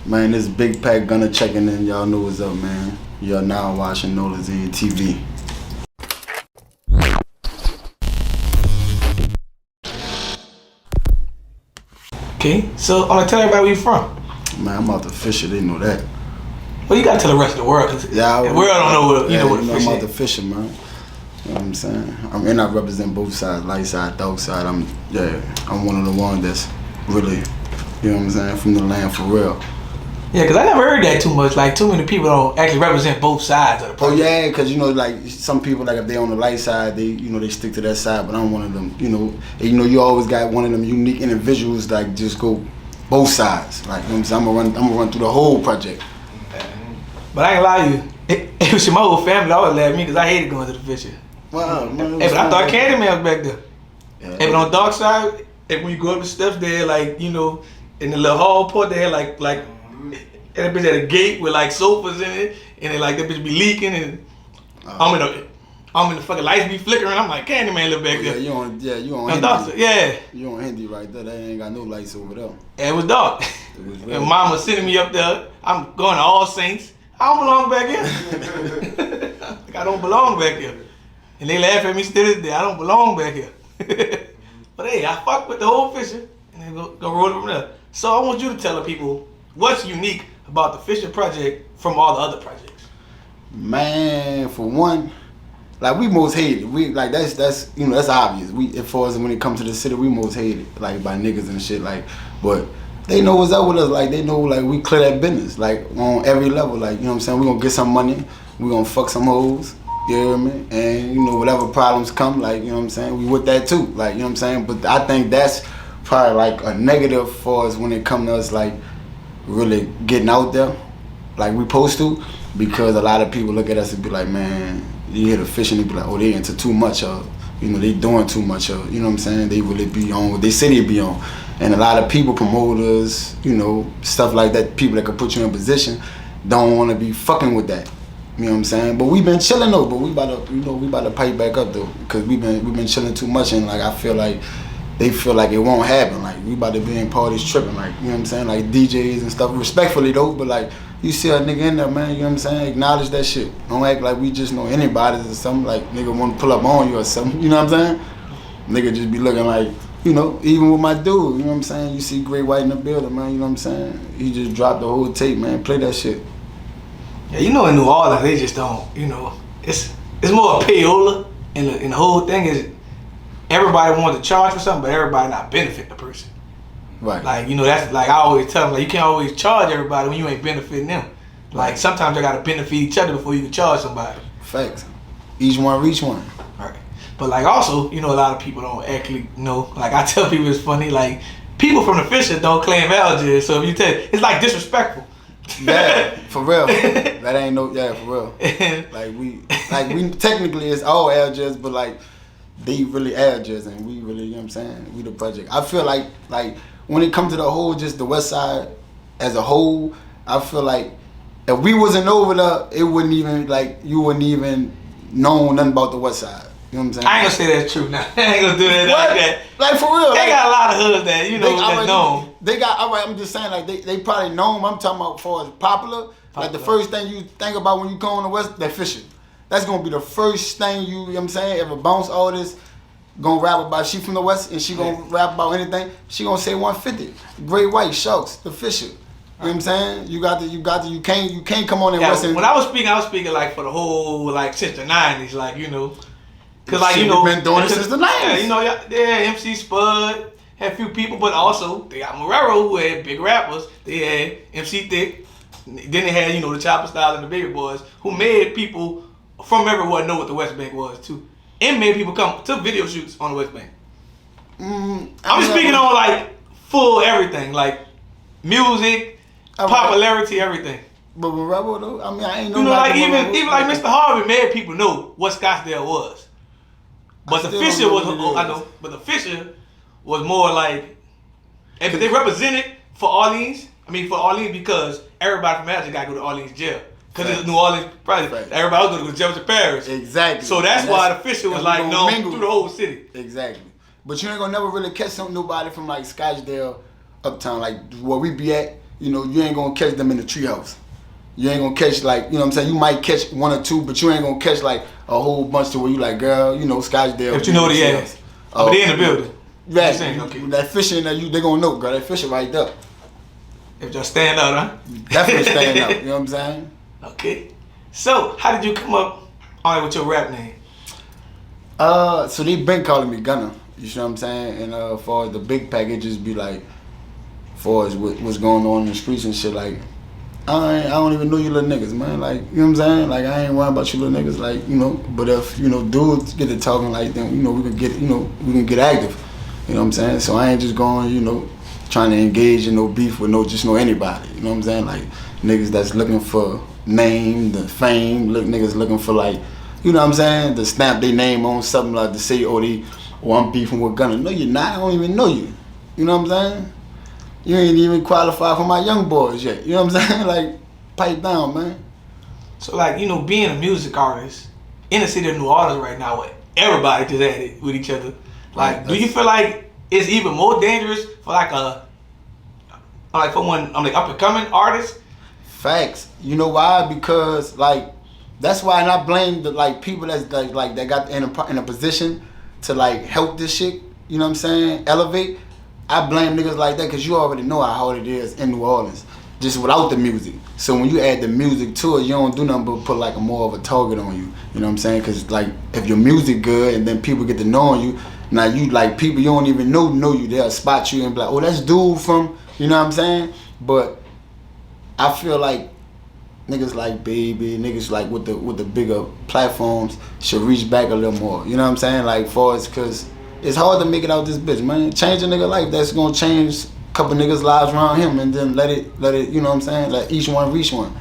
Man, this Big Pack Gunna checking in. Y'all know what's up, man. Y'all now watching Nolazine TV. Okay, so I'm gonna tell everybody where you from. Man, I'm out the Fischer. They know that. Well, you gotta tell the rest of the world, cause Yeah, the world don't know what what the Fischer I'm out the Fischer, man. You know what I'm saying? And I represent both sides, light side, dark side. I'm one of the ones that's really, you know what I'm saying, from the land for real. Yeah, cause I never heard that too much. Like too many people don't actually represent both sides of the project. Oh yeah, cause you know, like some people, like if they on the light side, they they stick to that side. But I'm one of them. You always got one of them unique individuals like just go both sides. Like you know what I'm saying, I'm gonna run through the whole project. But I ain't lie to you. It was my whole family always laughed at me because I hated going to the Fischer. Wow, man. Hey, but I thought Candyman was back there. Yeah. Hey, but on the dark side, when you go up the steps there, like in the little hall part, they had like. And that bitch had a gate with like sofas in it, and then like that bitch be leaking, and I'm in the fucking lights be flickering. I'm like, Candyman live back there. You on Hindi. Yeah. You on Hindi right there. They ain't got no lights over there. And it was dark. And mom was sending me up there. I'm going to All Saints. I don't belong back here. Like I don't belong back here. And they laugh at me still this day. I don't belong back here. But hey, I fuck with the whole Fischer, and then go roll it from there. So I want you to tell the people what's unique about the Fischer project from all the other projects. Man, for one, like we most hated. We like that's obvious. As far as when it comes to the city, we most hated like by niggas and shit. Like, but they know what's up with us. Like they know like we clear that business. Like on every level. Like you know what I'm saying. We gonna get some money. We gonna fuck some hoes. You hear me? And whatever problems come, like you know what I'm saying. We with that too. Like you know what I'm saying. But I think that's probably like a negative for us when it comes to us like really getting out there like we supposed to, because a lot of people look at us and be like, man, you hear the fish and they be like, oh, they into too much of, they doing too much of, you know what I'm saying? They really be on what they say they be on. And a lot of people, promoters, stuff like that, people that could put you in position, don't want to be fucking with that. You know what I'm saying? But we been chilling though, but we about to pipe back up though, because we been chilling too much, and like I feel like they feel like it won't happen. Like we about to be in parties tripping, like you know what I'm saying, like DJs and stuff. Respectfully though, but like you see a nigga in there, man, you know what I'm saying. Acknowledge that shit. Don't act like we just know anybody or something. Like nigga want to pull up on you or something. You know what I'm saying? Nigga just be looking like even with my dude. You know what I'm saying? You see Great White in the building, man. You know what I'm saying? He just dropped the whole tape, man. Play that shit. Yeah, in New Orleans they just don't. It's more a payola, and the whole thing is. Everybody wants to charge for something, but everybody not benefit the person. Right. Like, that's like I always tell them, like you can't always charge everybody when you ain't benefiting them. Like sometimes they gotta benefit each other before you can charge somebody. Facts. Each one reach one. Right. But like also, a lot of people don't actually know. Like I tell people it's funny, like people from the Fischer don't claim Algiers, so if you tell it's like disrespectful. Yeah, for real. That ain't for real. Like we technically it's all Algiers, but like they really Algiers and we really, you know what I'm saying, we the project. I feel like when it comes to the whole, just the West Side as a whole, I feel like if we wasn't over there, it wouldn't even, like, you wouldn't even know nothing about the West Side. You know what I'm saying? I ain't gonna say that's true now. I ain't gonna do that like that. Like for real. They got a lot of hoods that, that's known. They got, alright, I'm just saying, like, they probably know them. I'm talking about as far as popular. Like the first thing you think about when you go on the West, that Fischer. That's gonna be the first thing you know what I'm saying, if a bounce artist gonna rap about, she from the West and she gonna rap about anything, she gonna say 150. Great White, Shucks, the Fischer. You know what I'm saying? You can't come on in West. When I was speaking like for the whole, like since the 90s, like, cause like, we've been doing it since the 90s. Yeah, MC Spud had a few people, but also they got Morero who had big rappers. They had MC Thick. Then they had, the Chopper Style and the Baby Boys who made people from everywhere know what the West Bank was too, and made people come to video shoots on the West Bank. I'm speaking on like full everything, like music, popularity, everything. But with Rebel though, I mean, I ain't know. Like even like Mr. Harvey made people know what Scottsdale was. But the Fischer was, I know, but the Fischer was more like, and they represented for Orleans. I mean, for Orleans because everybody from Magic got to go to Orleans jail. Because it's New Orleans project. Everybody else going to go to Paris. Exactly. So that's why the Fischer was like known through the whole city. Exactly. But you ain't gonna never really catch nobody from like Scottsdale, Uptown, like where we be at. you know, you ain't gonna catch them in the treehouse. You ain't gonna catch like, you know what I'm saying? You might catch one or two, but you ain't gonna catch like a whole bunch to where you like, girl, you know, Scottsdale. If you know the ass. But they in the building. Right. That Fischer in there, they gonna know, girl. That Fischer right there. If y'all stand out, huh? Definitely stand out. You know what I'm saying? Okay. So, how did you come up on it with your rap name? So they been calling me Gunna. You know what I'm saying? And as far as the big package, just be like, as far as what's going on in the streets and shit, like, I don't even know you little niggas, man. Like, you know what I'm saying? Like, I ain't worrying about you little niggas, like, you know. But if, you know, dudes get to talking like them, you know, we can get active. You know what I'm saying? So I ain't just going, you know, trying to engage in no beef with just anybody. You know what I'm saying? Like, niggas that's looking for name, the fame, niggas looking for like, you know what I'm saying? To stamp their name on something like to say, I'm beefing with Gunna. No, you're not. I don't even know you. You know what I'm saying? You ain't even qualified for my young boys yet. You know what I'm saying? Like, pipe down, man. So, like, you know, being a music artist in the city of New Orleans right now, where everybody just at it with each other. Like, do you feel like it's even more dangerous for for one, like up and coming artist? Facts. You know why? Because like that's why, and I blame the like people that's like that got in a position to like help this shit. You know what I'm saying? Elevate. I blame niggas like that because you already know how hard it is in New Orleans, just without the music. So when you add the music to it, you don't do nothing but put like more of a target on you. You know what I'm saying? Because like if your music good and then people get to know you, now you like people you don't even know you. They'll spot you and be like, oh, that's dude from, you know what I'm saying? But I feel like niggas like Baby, niggas like with the bigger platforms should reach back a little more. You know what I'm saying? Like for us, cause it's hard to make it out this bitch, man. Change a nigga life, that's gonna change a couple niggas' lives around him, and then let it, you know what I'm saying? Let each one reach one.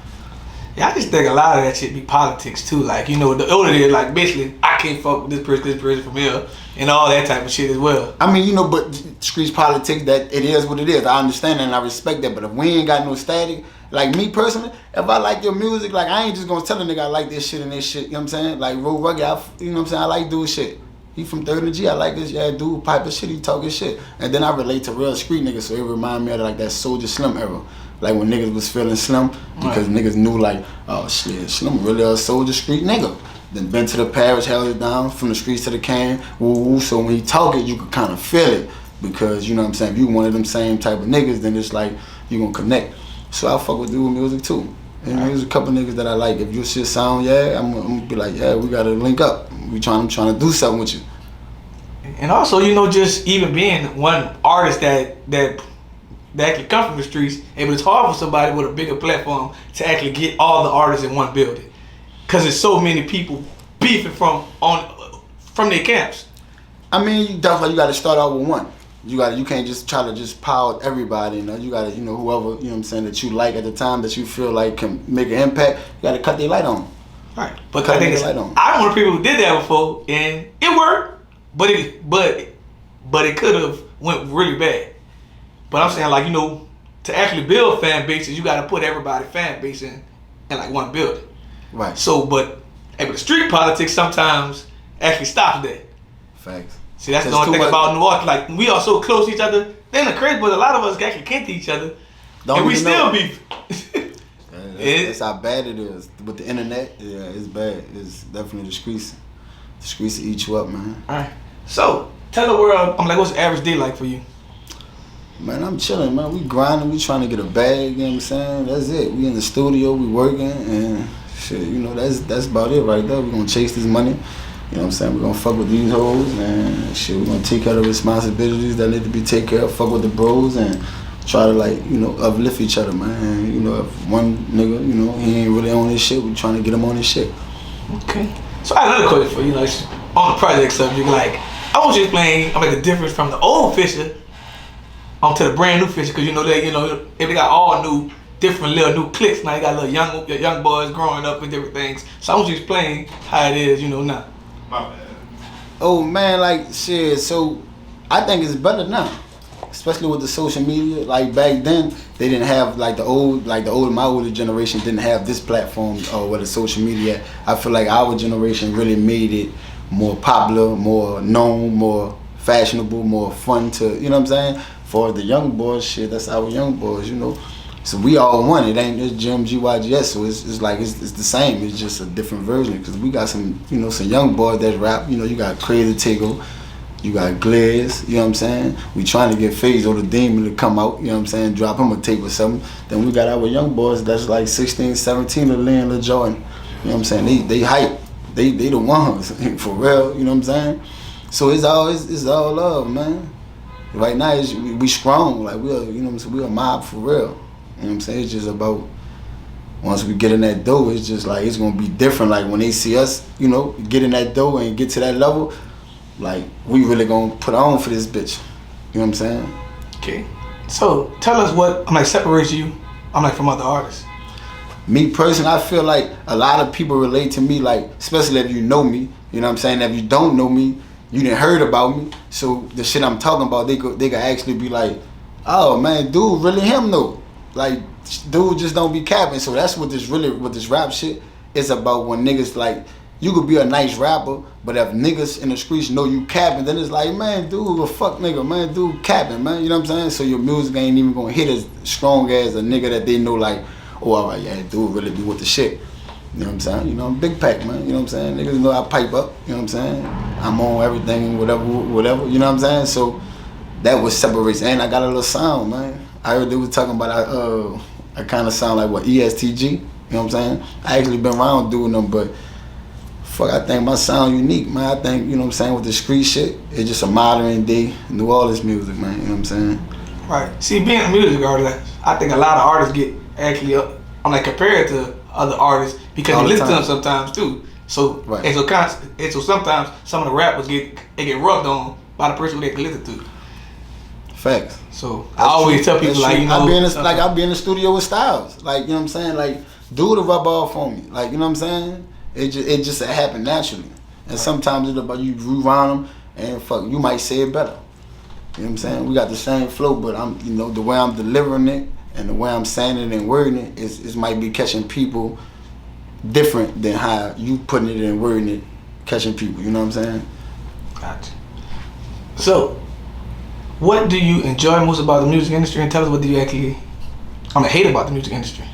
Yeah, I just think a lot of that shit be politics too. Like, you know, the older it is, like basically I can't fuck with this person from here, and all that type of shit as well. I mean, you know, but streets politics, that it is what it is. I understand that and I respect that. But if we ain't got no static, like me personally, if I like your music, like I ain't just gonna tell a nigga I like this shit and this shit. You know what I'm saying? Like Road Rugged, you know what I'm saying? I like dude shit. He from 3rd and G. I like this dude pipe of shit. He talking shit, and then I relate to real street niggas. So it remind me of like that Soulja Slim era. Like when niggas was feeling Slim because niggas knew like, oh shit, Slim really a Soulja street nigga. Then been to the parish, held it down from the streets to the cane. Woo. So when he talk it, you could kind of feel it because you know what I'm saying. If you one of them same type of niggas, then it's like you gonna connect. So I fuck with dude music too. And there's a couple niggas that I like. If your shit sound, I'm gonna be like, yeah, we gotta link up. I'm trying to do something with you. And also, you know, just even being one artist that actually come from the streets, and it's hard for somebody with a bigger platform to actually get all the artists in one building, cause there's so many people beefing from their camps. I mean, you definitely got to start out with one. You can't just try to just power everybody. You know, you got to, you know, whoever, you know what I'm saying, that you like at the time that you feel like can make an impact. You got to cut their light on. Right, but I think I'm one of the people who did that before, and it worked. But it could have went really bad. But I'm saying, like, you know, to actually build fan bases, you got to put everybody's fan base in like one building. Right. So, but the street politics sometimes actually stops that. Facts. See, that's the only thing about New Orleans. Like, we are so close to each other. Then the crazy, but a lot of us actually can't to each other, and we still beef. That's how bad it is with the internet. Yeah, it's bad. It's definitely the streets. The streets eat you up, man. All right. So, tell the world, what's the average day like for you? Man, I'm chilling, man. We grinding, we trying to get a bag, you know what I'm saying? That's it. We in the studio, we working, and shit, you know, that's about it right there. We gonna chase this money, you know what I'm saying? We gonna fuck with these hoes, and shit, we gonna take care of the responsibilities that need to be taken care of, fuck with the bros, and try to, like, you know, uplift each other, man. And, you know, if one nigga, you know, he ain't really on his shit, we trying to get him on his shit. Okay. So I have another question for you, like, on the project subject, like, I want you to explain the difference from the old Fischer onto the brand new Fischer, because you know if they got all new, different little new cliques now, you got little young boys growing up and different things. So I want you to explain how it is, you know, now. My bad. Oh man, like shit. So I think it's better now, especially with the social media. Like back then, they didn't have my older generation didn't have this platform with the social media. I feel like our generation really made it more popular, more known, more fashionable, more fun to, you know what I'm saying? For the young boys, shit, that's our young boys, you know. So we all one. It ain't just GMGYGS. So it's like it's the same. It's just a different version. Cause we got some some young boys that rap. You got Crazy Tigo, you got Gliz. You know what I'm saying? We trying to get FaZe or the Demon to come out. You know what I'm saying? Drop him a tape or something. Then we got our young boys that's like 16, 17, Lil Lil Jordan. You know what I'm saying? They hype. They the ones for real. You know what I'm saying? So it's all love, man. Right now we strong. Like we a mob for real. You know what I'm saying? It's just about once we get in that dough, it's just like it's gonna be different. Like when they see us, get in that dough and get to that level, like we really gonna put on for this bitch. You know what I'm saying? Okay. So tell us what separates you from other artists. Me personally, I feel like a lot of people relate to me, like especially if you know me. You know what I'm saying? If you don't know me, you didn't heard about me. So the shit I'm talking about, they could actually be like, oh man, dude, really him though. Like, dude just don't be capping. So that's what this rap shit is about. When niggas like, you could be a nice rapper, but if niggas in the streets know you capping, then it's like, man, dude, a fuck nigga, man, dude capping, man. You know what I'm saying? So your music ain't even gonna hit as strong as a nigga that they know like, oh, all right, yeah, dude really be with the shit. You know what I'm saying? I'm big pack, man. You know what I'm saying? Niggas know I pipe up. You know what I'm saying? I'm on everything, whatever. You know what I'm saying? So that was separates. And I got a little sound, man. I heard they was talking about I kind of sound like what ESTG. You know what I'm saying? I actually been around doing them, but fuck, I think my sound unique, man. I think with the street shit, it's just a modern day New Orleans music, man. You know what I'm saying? Right. See, being a music artist, I think a lot of artists get actually compared to other artists because you listen to them sometimes too. So right. So sometimes some of the rappers get rubbed on by the person who they listen to. Facts. So that's I always tell people like I be in the studio with Styles, like you know what I'm saying, like do the rub off on me, like you know what I'm saying. It just happened naturally, and sometimes it's about you rewind them and fuck you might say it better. You know what I'm saying? We got the same flow, but I'm the way I'm delivering it and the way I'm saying it and wording it is might be catching people different than how you putting it and wording it catching people. You know what I'm saying? Gotcha. So, what do you enjoy most about the music industry, and tell us what do you actually hate about the music industry?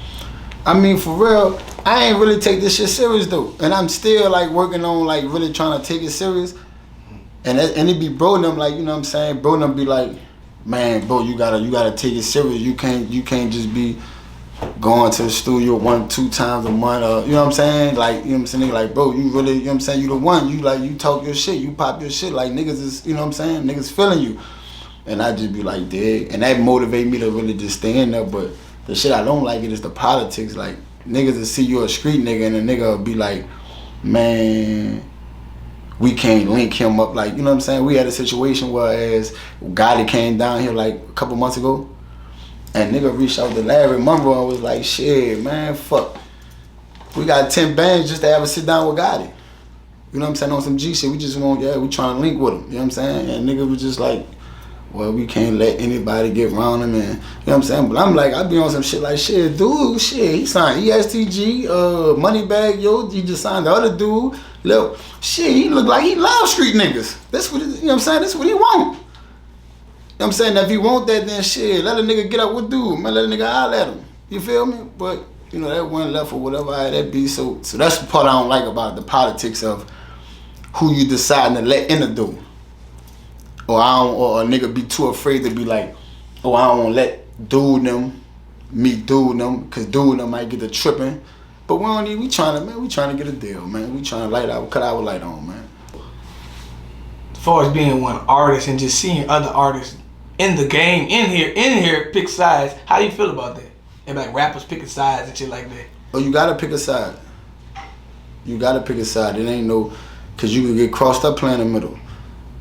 I mean, for real, I ain't really take this shit serious though, and I'm still like working on like really trying to take it serious. And it be bro them like you know what I'm saying. Bro them be like, man, bro, you gotta take it serious. You can't just be going to the studio 1-2 times a month. You know what I'm saying? Like you know what I'm saying. Like bro, you really you know what I'm saying. You the one. You talk your shit. You pop your shit. Like niggas is you know what I'm saying. Niggas feeling you. And I just be like, dig. And that motivate me to really just stay in there. But the shit I don't like it is the politics. Like niggas will see you a street nigga and a nigga will be like, man, we can't link him up. Like, you know what I'm saying? We had a situation where as Gotti came down here like a couple months ago and nigga reached out to Larry Monroe and was like, shit, man, fuck. We got 10 bands just to have a sit down with Gotti. You know what I'm saying? On some G shit. We just want, we trying to link with him. You know what I'm saying? And nigga was just like, well, we can't let anybody get around him, and you know what I'm saying. But I'm like, I be on some shit like, shit, dude, shit. He signed ESTG, Moneybag, yo. He just signed the other dude. Look, shit, he look like he love street niggas. That's what you know what I'm saying. That's what he want. You know what I'm saying. If he want that, then shit, let a nigga get up with dude, man. Let a nigga holler at him. You feel me? But you know that one left or whatever that be. So that's the part I don't like about the politics of who you deciding to let in the door. Or a nigga be too afraid to be like, oh, I don't want to let dude them meet dude them, cause dude them might get the tripping. But we trying to get a deal, man. We trying to cut our light on, man. As far as being one artist and just seeing other artists in the game, in here pick sides, how do you feel about that? And like rappers picking sides and shit like that. Oh, you gotta pick a side. You gotta pick a side. It ain't no, cause you can get crossed up playing the middle.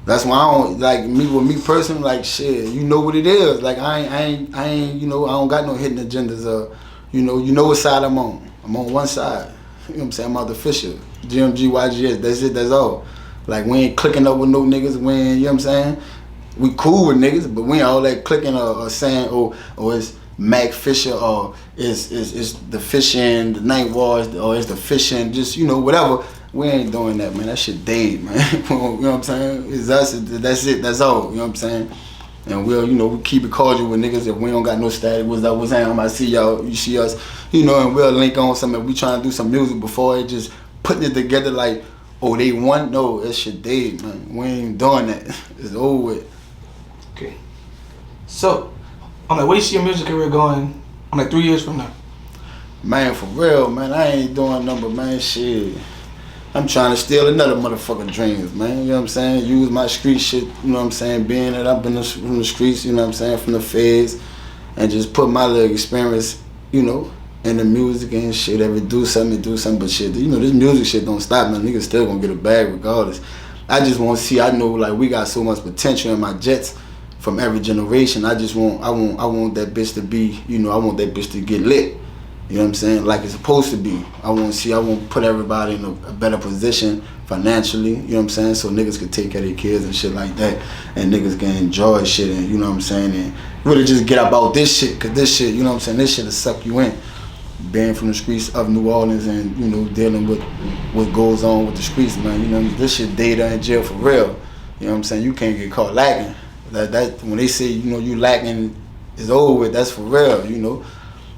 That's why I don't like me personally. Like shit, you know what it is. Like I ain't. You know, I don't got no hidden agendas. You know what side I'm on. I'm on one side. You know what I'm saying? I'm out the Fischer, GMGYGS. That's it. That's all. Like we ain't clicking up with no niggas. We ain't, you know what I'm saying? We cool with niggas, but we ain't all that clicking or saying or it's Mac Fischer or it's the Fishing, the Night Wars, or it's the Fishing. Just whatever. We ain't doing that, man. That shit dead, man. You know what I'm saying? It's us. That's it. That's all. You know what I'm saying? And we'll, you know, we keep it cordial with niggas if we don't got no static. What's up, what's happening? I see y'all, you see us, you know, and we'll link on something. We trying to do some music before it just putting it together like, oh, they won? No, that shit dead, man. We ain't doing that. It's over with. Okay. So, I'm like, where you see your music career going, I'm like 3 years from now? Man, for real, man, I ain't doing nothing but, man, shit. I'm trying to steal another motherfucking dreams, man. You know what I'm saying? Use my street shit, you know what I'm saying? Being that I've been from the streets, you know what I'm saying? From the feds. And just put my little experience, you know, in the music and shit. Ever do something. But shit, you know, this music shit don't stop, man. Niggas still gonna get a bag regardless. I just want to see, I know, like, we got so much potential in my jets from every generation. I want that bitch to be, you know, I want that bitch to get lit. You know what I'm saying? Like it's supposed to be. I want to put everybody in a better position financially, you know what I'm saying? So niggas can take care of their kids and shit like that. And niggas can enjoy shit and, you know what I'm saying? And really just get about this shit. Cause this shit, you know what I'm saying? This shit will suck you in. Being from the streets of New Orleans and, you know, dealing with what goes on with the streets, man. You know, this shit data in jail for real. You know what I'm saying? You can't get caught lacking. That when they say, you know, you lacking, it's over with. That's for real, you know.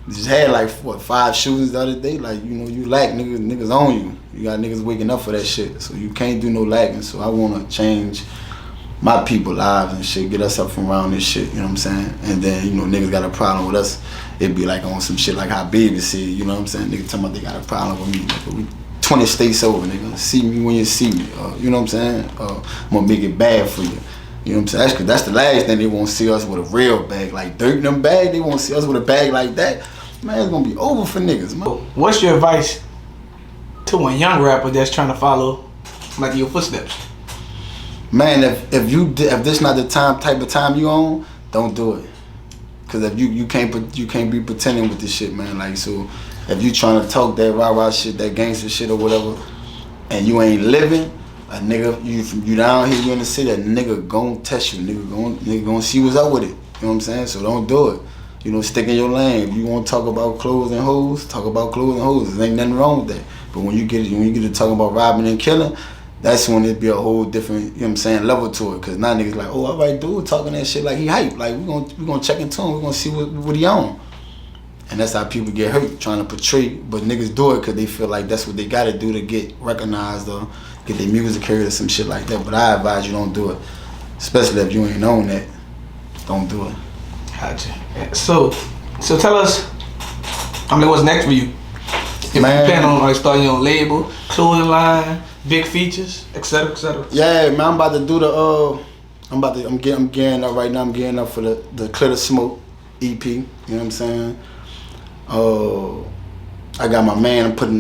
Just had like 5 shootings the other day. Like, you know, you lack, niggas on you. You got niggas waking up for that shit. So you can't do no lacking. So I wanna change my people lives and shit, get us up from around this shit, you know what I'm saying? And then, you know, niggas got a problem with us. It'd be like on some shit like how Baby said, you know what I'm saying? Niggas talking about they got a problem with me. Nigga. We 20 states over, nigga. See me when you see me. You know what I'm saying? I'm gonna make it bad for you. You know what I'm saying? That's the last thing they won't see us with a real bag. Like Dirt in them bag, they won't see us with a bag like that. Man, it's gonna be over for niggas, man. What's your advice to a young rapper that's trying to follow like your footsteps? Man, if this not the type of time you on, don't do it. Cause if you can't be pretending with this shit, man. Like, so if you trying to talk that rah shit, that gangster shit or whatever, and you ain't living, a nigga, you down here, you in the city, a nigga gon' test you, nigga gon' see what's up with it. You know what I'm saying? So don't do it. You know, stick in your lane. If you want to talk about clothes and hoes, talk about clothes and hoes. There ain't nothing wrong with that. But when you get to talking about robbing and killing, that's when it be a whole different, you know what I'm saying, level to it. Cause now niggas like, oh, all right, dude, talking that shit like he hype. Like we gonna check into him. We gonna see what he on. And that's how people get hurt trying to portray. But niggas do it cause they feel like that's what they gotta do to get recognized or get their music heard or some shit like that. But I advise you don't do it, especially if you ain't on that. Don't do it. Gotcha. So tell us, what's next for you? If you plan on like starting your own label, clothing line, big features, etc., etc. Yeah, man, I'm about to do I'm gearing up right now. I'm gearing up for the Clear the Smoke EP. You know what I'm saying? I got my man. I'm putting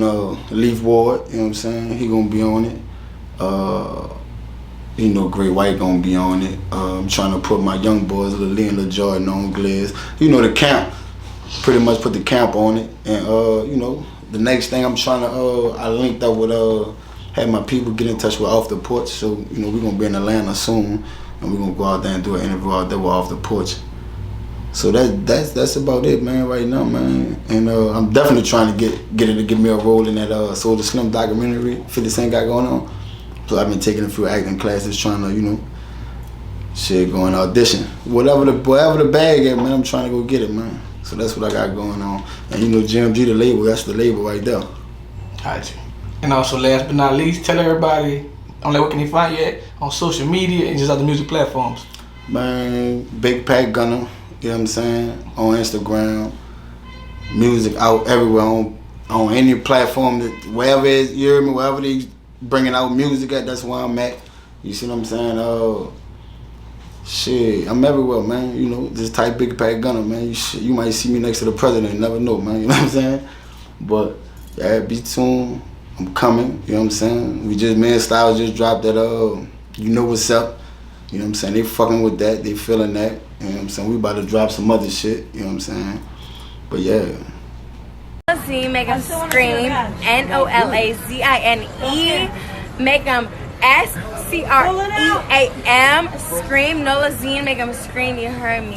Leaf Ward. You know what I'm saying? He gonna be on it. You know, Great White gonna be on it. I'm trying to put my young boys, Lil Lee and Lil Jordan on Gliz. You know, the camp. Pretty much put the camp on it. And you know, the next thing I'm trying to I linked up with had my people get in touch with Off the Porch. So, you know, we're gonna be in Atlanta soon and we're gonna go out there and do an interview out there with Off the Porch. So that's about it, man, right now, man. And I'm definitely trying to get me a role in that Soul the Slim documentary 50 Cent got going on. So I've been taking a few acting classes, trying to, you know, shit, going audition. Whatever the bag is, man, I'm trying to go get it, man. So that's what I got going on. And you know, GMG, the label, that's the label right there. Gotcha. And also, last but not least, tell everybody, where can they find you at on social media and just other music platforms? Man, Big Pack Gunna, you know what I'm saying? On Instagram, music out everywhere on any platform, that wherever it is, you hear me, wherever they bringing out music at, that's where I'm at. You see what I'm saying? Shit, I'm everywhere, man. You know, just type Big Pack Gunna, man. You might see me next to the president, never know, man. You know what I'm saying? But yeah, be tuned. I'm coming. You know what I'm saying? Me and Styles just dropped that. You Know What's Up. You know what I'm saying? They fucking with that. They feeling that. You know what I'm saying? We about to drop some other shit. You know what I'm saying? But yeah. Nolazine, make them scream. Nolazine. Make them SCREAM. Scream. Nolazine, make them scream. You heard me.